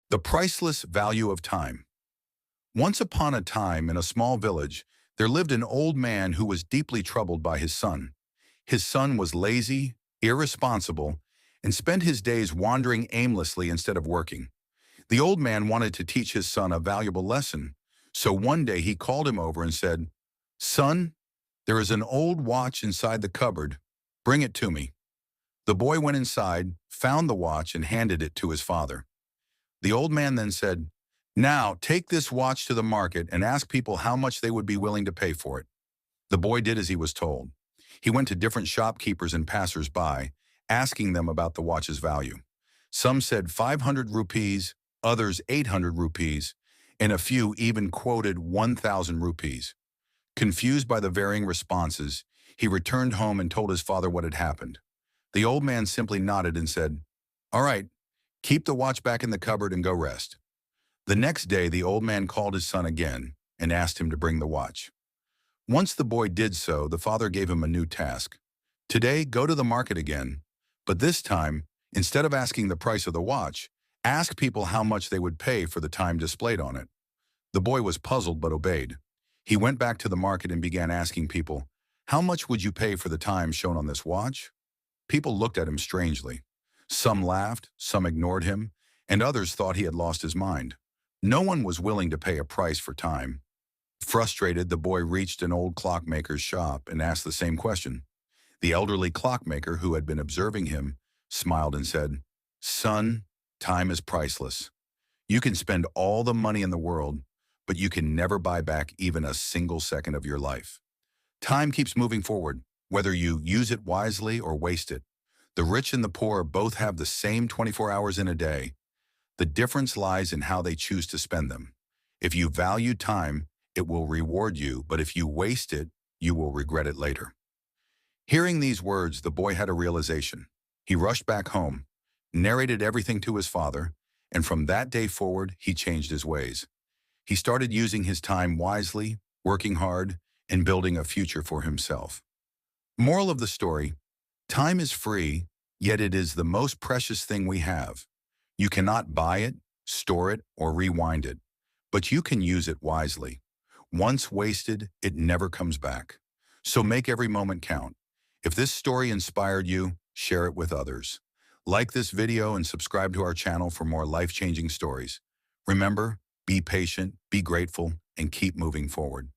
The priceless value of time. Once upon a time in a small village, there lived an old man who was deeply troubled by his son. His son was lazy, irresponsible, and spent his days wandering aimlessly instead of working. The old man wanted to teach his son a valuable lesson, so one day he called him over and said, "Son, there is an old watch inside the cupboard. Bring it to me." The boy went inside, found the watch, and handed it to his father. The old man then said, "Now take this watch to the market and ask people how much they would be willing to pay for it." The boy did as he was told. He went to different shopkeepers and passers-by, asking them about the watch's value. Some said 500 rupees, others 800 rupees, and a few even quoted 1,000 rupees. Confused by the varying responses, he returned home and told his father what had happened. The old man simply nodded and said, "All right, keep the watch back in the cupboard and go rest." The next day, the old man called his son again and asked him to bring the watch. Once the boy did so, the father gave him a new task. "Today, go to the market again, but this time, instead of asking the price of the watch, ask people how much they would pay for the time displayed on it." The boy was puzzled but obeyed. He went back to the market and began asking people, "How much would you pay for the time shown on this watch?" People looked at him strangely. Some laughed, some ignored him, and others thought he had lost his mind. No one was willing to pay a price for time. Frustrated, the boy reached an old clockmaker's shop and asked the same question. The elderly clockmaker, who had been observing him, smiled and said, "Son, time is priceless. You can spend all the money in the world, but you can never buy back even a single second of your life. Time keeps moving forward, whether you use it wisely or waste it. The rich and the poor both have the same 24 hours in a day. The difference lies in how they choose to spend them. If you value time, it will reward you, but if you waste it, you will regret it later." Hearing these words, the boy had a realization. He rushed back home, narrated everything to his father, and from that day forward, he changed his ways. He started using his time wisely, working hard, and building a future for himself. Moral of the story: time is free, yet it is the most precious thing we have. You cannot buy it, store it, or rewind it, but you can use it wisely. Once wasted, it never comes back. So make every moment count. If this story inspired you, share it with others. Like this video and subscribe to our channel for more life-changing stories. Remember, be patient, be grateful, and keep moving forward.